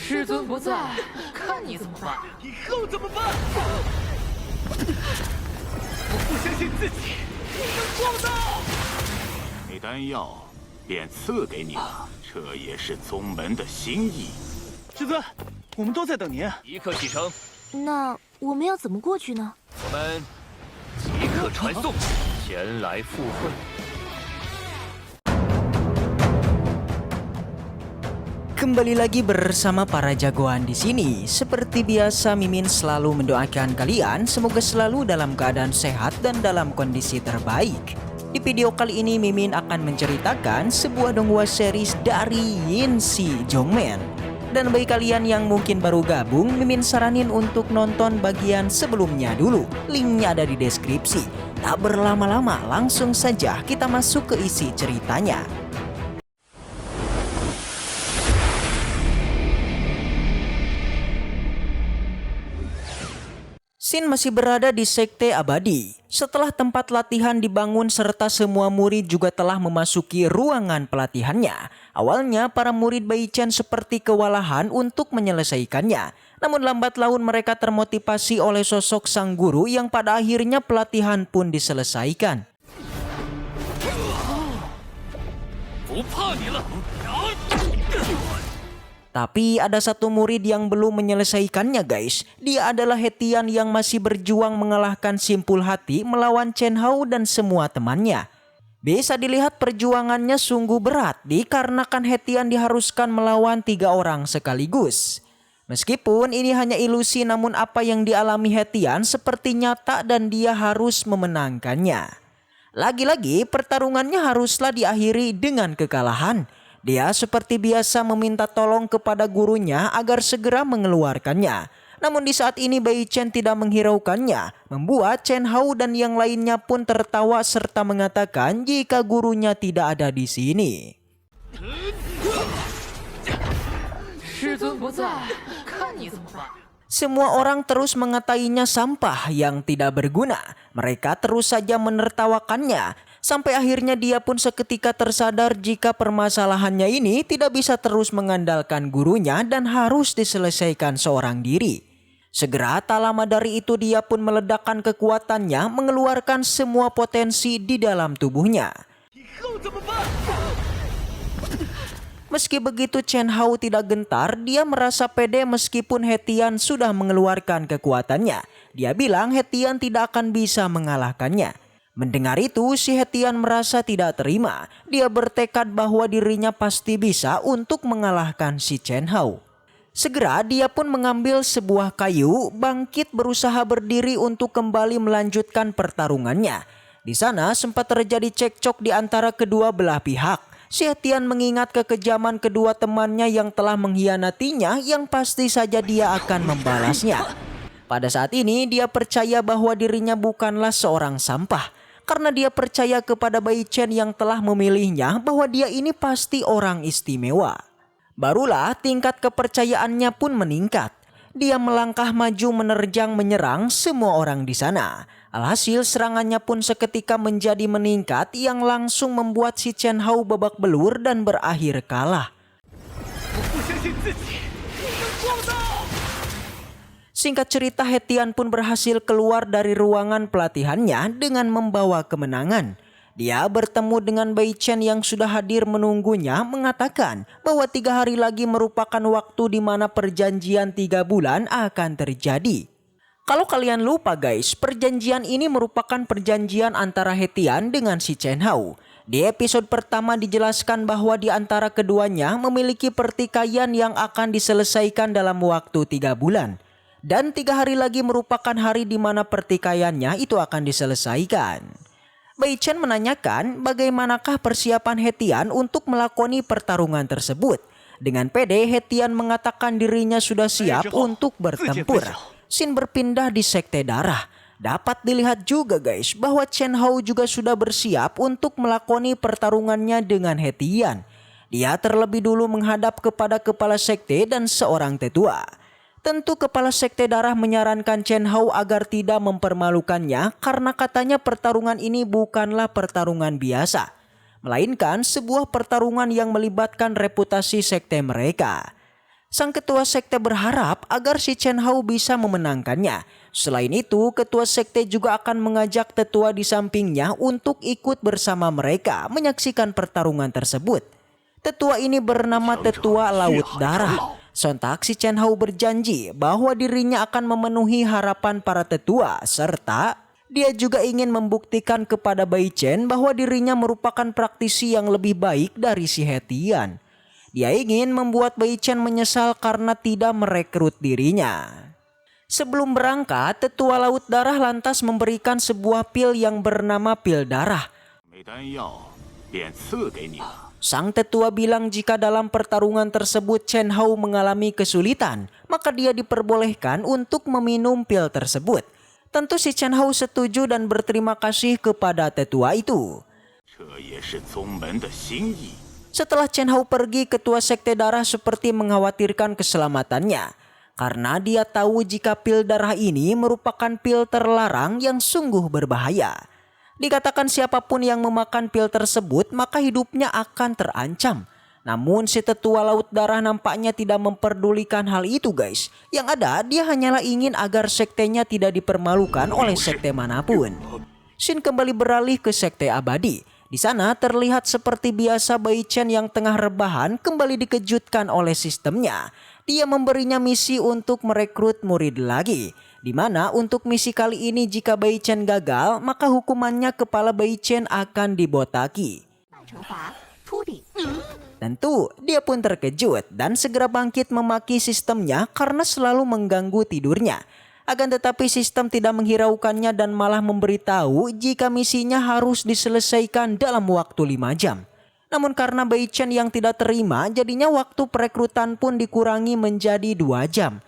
师尊不在，看你怎么办！以后怎么办？我不相信自己能做到。那丹药便赐给你了，这也是宗门的心意。师尊，我们都在等您。即刻启程。那我们要怎么过去呢？我们即刻传送前来赴会。Kembali lagi bersama para jagoan di sini. Seperti biasa, Mimin selalu mendoakan kalian semoga selalu dalam keadaan sehat dan dalam kondisi terbaik. Di video kali ini Mimin akan menceritakan sebuah donghua series dari Yin Si Jongmen. Dan bagi kalian yang mungkin baru gabung, Mimin saranin untuk nonton bagian sebelumnya dulu. Linknya ada di deskripsi. Tak berlama-lama, langsung saja kita masuk ke isi ceritanya. Shin masih berada di Sekte Abadi. Setelah tempat latihan dibangun serta semua murid juga telah memasuki ruangan pelatihannya. Awalnya para murid Bai Chen seperti kewalahan untuk menyelesaikannya. Namun lambat laun mereka termotivasi oleh sosok sang guru yang pada akhirnya pelatihan pun diselesaikan. Tapi ada satu murid yang belum menyelesaikannya guys. Dia adalah Hetian yang masih berjuang mengalahkan Simpul Hati melawan Chen Hao dan semua temannya. Bisa dilihat perjuangannya sungguh berat dikarenakan Hetian diharuskan melawan 3 orang sekaligus. Meskipun ini hanya ilusi, namun apa yang dialami Hetian seperti nyata dan dia harus memenangkannya. Lagi-lagi pertarungannya haruslah diakhiri dengan kekalahan. Dia seperti biasa meminta tolong kepada gurunya agar segera mengeluarkannya. Namun di saat ini Bai Chen tidak menghiraukannya, membuat Chen Hao dan yang lainnya pun tertawa serta mengatakan jika gurunya tidak ada di sini. Semua orang terus mengatainya sampah yang tidak berguna. Mereka terus saja menertawakannya. Sampai akhirnya dia pun seketika tersadar jika permasalahannya ini tidak bisa terus mengandalkan gurunya dan harus diselesaikan seorang diri. Segera tak lama dari itu dia pun meledakkan kekuatannya, mengeluarkan semua potensi di dalam tubuhnya. Meski begitu Chen Hao tidak gentar, dia merasa pede meskipun Hetian sudah mengeluarkan kekuatannya. Dia bilang Hetian tidak akan bisa mengalahkannya. Mendengar itu, si Hetian merasa tidak terima. Dia bertekad bahwa dirinya pasti bisa untuk mengalahkan si Chen Hao. Segera dia pun mengambil sebuah kayu, bangkit berusaha berdiri untuk kembali melanjutkan pertarungannya. Di sana sempat terjadi cekcok di antara kedua belah pihak. Si Hetian mengingat kekejaman kedua temannya yang telah mengkhianatinya, yang pasti saja dia akan membalasnya. Pada saat ini dia percaya bahwa dirinya bukanlah seorang sampah. Karena dia percaya kepada Bai Chen yang telah memilihnya bahwa dia ini pasti orang istimewa. Barulah tingkat kepercayaannya pun meningkat. Dia melangkah maju menerjang menyerang semua orang di sana. Alhasil serangannya pun seketika menjadi meningkat yang langsung membuat si Chen Hao babak belur dan berakhir kalah. Singkat cerita, Hetian pun berhasil keluar dari ruangan pelatihannya dengan membawa kemenangan. Dia bertemu dengan Bai Chen yang sudah hadir menunggunya, mengatakan bahwa 3 hari lagi merupakan waktu di mana perjanjian 3 bulan akan terjadi. Kalau kalian lupa guys, perjanjian ini merupakan perjanjian antara Hetian dengan si Chen Hao. Di episode pertama dijelaskan bahwa di antara keduanya memiliki pertikaian yang akan diselesaikan dalam waktu 3 bulan. Dan 3 hari lagi merupakan hari di mana pertikaiannya itu akan diselesaikan. Bai Chen menanyakan bagaimanakah persiapan Hetian untuk melakoni pertarungan tersebut. Dengan pede, Hetian mengatakan dirinya sudah siap untuk bertempur. Shin berpindah di Sekte Darah. Dapat dilihat juga guys bahwa Chen Hao juga sudah bersiap untuk melakoni pertarungannya dengan Hetian. Dia terlebih dulu menghadap kepada kepala sekte dan seorang tetua. Tentu kepala Sekte Darah menyarankan Chen Hao agar tidak mempermalukannya karena katanya pertarungan ini bukanlah pertarungan biasa, melainkan sebuah pertarungan yang melibatkan reputasi sekte mereka. Sang ketua sekte berharap agar si Chen Hao bisa memenangkannya. Selain itu, ketua sekte juga akan mengajak tetua di sampingnya untuk ikut bersama mereka menyaksikan pertarungan tersebut. Tetua ini bernama Tetua Laut Darah. Sontak si Chen Hao berjanji bahwa dirinya akan memenuhi harapan para tetua serta dia juga ingin membuktikan kepada Bai Chen bahwa dirinya merupakan praktisi yang lebih baik dari si He Tian. Dia ingin membuat Bai Chen menyesal karena tidak merekrut dirinya. Sebelum berangkat, Tetua Laut Darah lantas memberikan sebuah pil yang bernama pil darah. 没丹药，便赐给你了。 Sang tetua bilang jika dalam pertarungan tersebut Chen Hao mengalami kesulitan, maka dia diperbolehkan untuk meminum pil tersebut. Tentu si Chen Hao setuju dan berterima kasih kepada tetua itu. 这也是宗门的心意。 Setelah Chen Hao pergi, ketua sekte darah seperti mengkhawatirkan keselamatannya. Karena dia tahu jika pil darah ini merupakan pil terlarang yang sungguh berbahaya. Dikatakan siapapun yang memakan pil tersebut maka hidupnya akan terancam. Namun si tetua Laut Darah nampaknya tidak memperdulikan hal itu guys. Yang ada dia hanyalah ingin agar sektenya tidak dipermalukan oleh sekte manapun. Shin kembali beralih ke sekte abadi. Di sana terlihat seperti biasa Bai Chen yang tengah rebahan kembali dikejutkan oleh sistemnya. Dia memberinya misi untuk merekrut murid lagi. Di mana untuk misi kali ini jika Bai Chen gagal, maka hukumannya kepala Bai Chen akan dibotaki. Tentu dia pun terkejut dan segera bangkit memaki sistemnya karena selalu mengganggu tidurnya. Akan tetapi sistem tidak menghiraukannya dan malah memberitahu jika misinya harus diselesaikan dalam waktu 5 jam. Namun karena Bai Chen yang tidak terima, jadinya waktu perekrutan pun dikurangi menjadi 2 jam.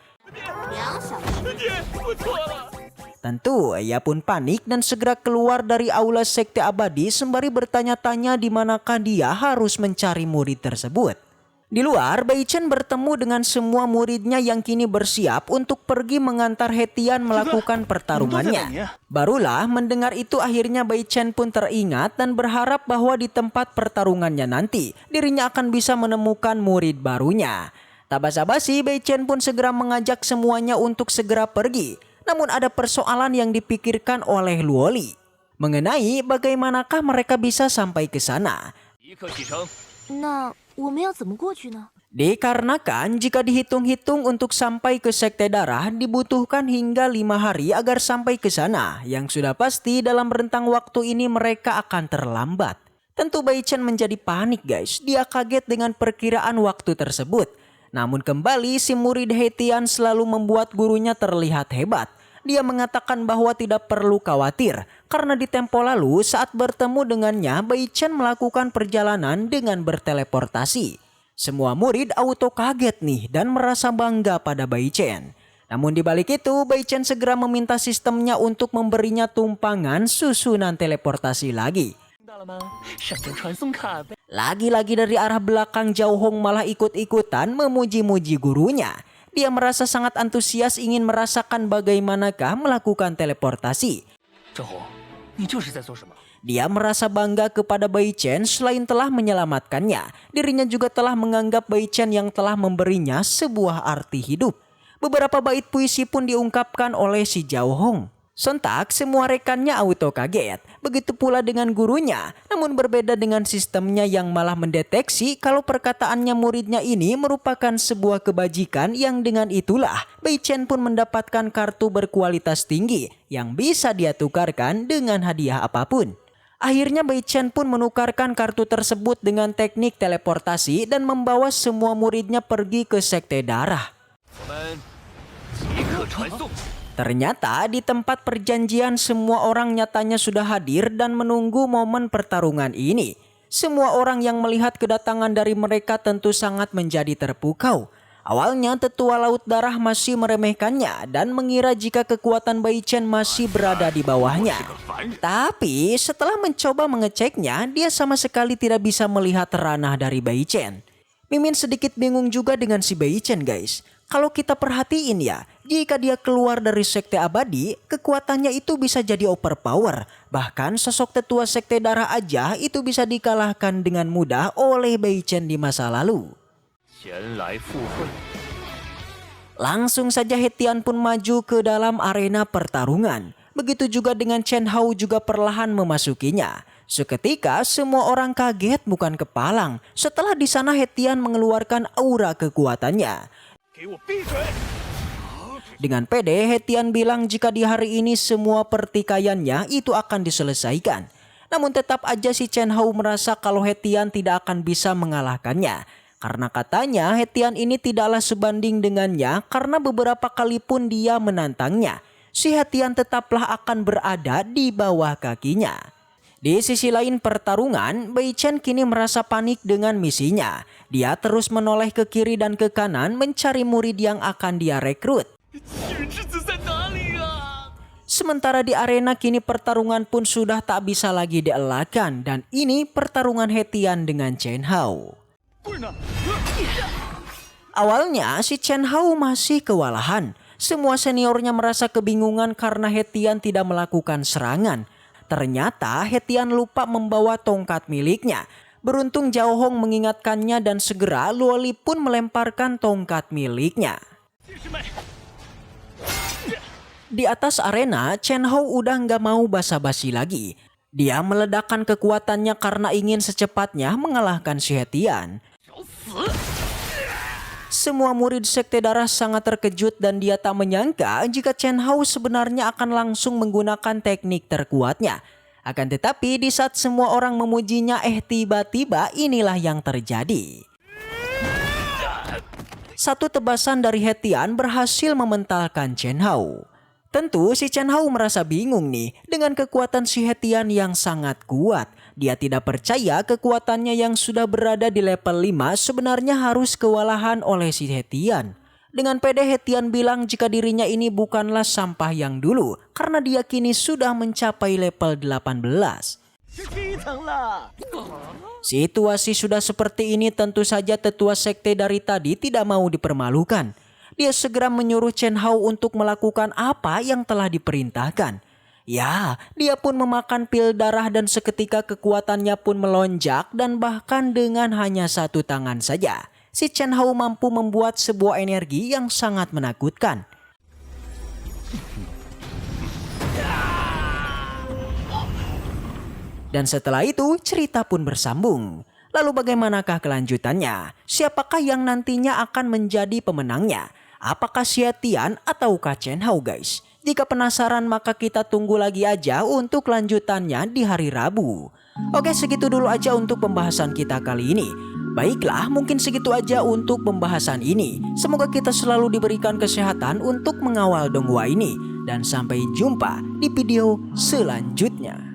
Tentu ia pun panik dan segera keluar dari aula sekte abadi sembari bertanya-tanya di manakah dia harus mencari murid tersebut. Di luar, Bai Chen bertemu dengan semua muridnya yang kini bersiap untuk pergi mengantar He Tian melakukan pertarungannya. Barulah mendengar itu akhirnya Bai Chen pun teringat dan berharap bahwa di tempat pertarungannya nanti dirinya akan bisa menemukan murid barunya. Tak basa-basi, Bai Chen pun segera mengajak semuanya untuk segera pergi. Namun ada persoalan yang dipikirkan oleh Luoli. Mengenai bagaimanakah mereka bisa sampai ke sana. 即刻启程。那我们要怎么过去呢？ Dikarenakan jika dihitung-hitung untuk sampai ke sekte darah dibutuhkan hingga 5 hari agar sampai ke sana. Yang sudah pasti dalam rentang waktu ini mereka akan terlambat. Tentu Bai Chen menjadi panik guys. Dia kaget dengan perkiraan waktu tersebut. Namun kembali si murid He Tian selalu membuat gurunya terlihat hebat. Dia mengatakan bahwa tidak perlu khawatir karena di tempo lalu saat bertemu dengannya Bai Chen melakukan perjalanan dengan berteleportasi. Semua murid auto kaget nih dan merasa bangga pada Bai Chen. Namun di balik itu Bai Chen segera meminta sistemnya untuk memberinya tumpangan susunan teleportasi lagi. Lagi-lagi dari arah belakang Zhao Hong malah ikut-ikutan memuji-muji gurunya. Dia merasa sangat antusias ingin merasakan bagaimanakah melakukan teleportasi. Dia merasa bangga kepada Bai Chen selain telah menyelamatkannya. Dirinya juga telah menganggap Bai Chen yang telah memberinya sebuah arti hidup. Beberapa bait puisi pun diungkapkan oleh si Zhao Hong. Sontak semua rekannya auto kaget. Begitu pula dengan gurunya. Namun berbeda dengan sistemnya yang malah mendeteksi kalau perkataannya muridnya ini merupakan sebuah kebajikan yang dengan itulah Bai Chen pun mendapatkan kartu berkualitas tinggi yang bisa dia tukarkan dengan hadiah apapun. Akhirnya Bai Chen pun menukarkan kartu tersebut dengan teknik teleportasi dan membawa semua muridnya pergi ke sekte darah. Ternyata di tempat perjanjian semua orang nyatanya sudah hadir dan menunggu momen pertarungan ini. Semua orang yang melihat kedatangan dari mereka tentu sangat menjadi terpukau. Awalnya tetua Laut Darah masih meremehkannya dan mengira jika kekuatan Bai Chen masih berada di bawahnya. Tapi setelah mencoba mengeceknya, dia sama sekali tidak bisa melihat ranah dari Bai Chen. Mimin sedikit bingung juga dengan si Bai Chen guys. Kalau kita perhatiin ya, jika dia keluar dari sekte abadi, kekuatannya itu bisa jadi overpower. Bahkan sosok tetua sekte darah aja itu bisa dikalahkan dengan mudah oleh Bai Chen di masa lalu. Langsung saja Hetian pun maju ke dalam arena pertarungan. Begitu juga dengan Chen Hao juga perlahan memasukinya. Seketika semua orang kaget bukan kepalang setelah di sana Hetian mengeluarkan aura kekuatannya. 给我闭嘴！ Dengan pede, Hetian bilang jika di hari ini semua pertikaiannya itu akan diselesaikan. Namun tetap aja si Chen Hao merasa kalau Hetian tidak akan bisa mengalahkannya. Karena katanya Hetian ini tidaklah sebanding dengannya karena beberapa kali pun dia menantangnya. Si Hetian tetaplah akan berada di bawah kakinya. Di sisi lain pertarungan, Bai Chen kini merasa panik dengan misinya. Dia terus menoleh ke kiri dan ke kanan mencari murid yang akan dia rekrut. 血之子在哪里啊？ Sementara di arena kini pertarungan pun sudah tak bisa lagi dielakkan dan ini pertarungan Hetian dengan Chen Hao. 棍呢？ Awalnya si Chen Hao masih kewalahan. Semua seniornya merasa kebingungan karena Hetian tidak melakukan serangan. Ternyata Hetian lupa membawa tongkat miliknya. Beruntung Zhao Hong mengingatkannya dan segera Luoli pun melemparkan tongkat miliknya. 弟兄们， Di atas arena, Chen Hao udah nggak mau basa-basi lagi. Dia meledakkan kekuatannya karena ingin secepatnya mengalahkan si Hetian. Semua murid Sekte Darah sangat terkejut dan dia tak menyangka jika Chen Hao sebenarnya akan langsung menggunakan teknik terkuatnya. Akan tetapi di saat semua orang memujinya, tiba-tiba inilah yang terjadi. Satu tebasan dari Hetian berhasil mementalkan Chen Hao. Tentu si Chen Hao merasa bingung nih dengan kekuatan si Hetian yang sangat kuat. Dia tidak percaya kekuatannya yang sudah berada di level 5 sebenarnya harus kewalahan oleh si Hetian. Dengan pede Hetian bilang jika dirinya ini bukanlah sampah yang dulu karena dia kini sudah mencapai level 18. 是第一层了。 Situasi sudah seperti ini tentu saja tetua sekte dari tadi tidak mau dipermalukan. Dia segera menyuruh Chen Hao untuk melakukan apa yang telah diperintahkan. Ya, dia pun memakan pil darah dan seketika kekuatannya pun melonjak dan bahkan dengan hanya satu tangan saja. Si Chen Hao mampu membuat sebuah energi yang sangat menakutkan. Dan setelah itu cerita pun bersambung. Lalu bagaimanakah kelanjutannya? Siapakah yang nantinya akan menjadi pemenangnya? Apakah si Hetian ataukah Chen Hao guys? Jika penasaran maka kita tunggu lagi aja untuk lanjutannya di hari Rabu. Oke, segitu dulu aja untuk pembahasan kita kali ini. Baiklah, mungkin segitu aja untuk pembahasan ini. Semoga kita selalu diberikan kesehatan untuk mengawal Donghua ini. Dan sampai jumpa di video selanjutnya.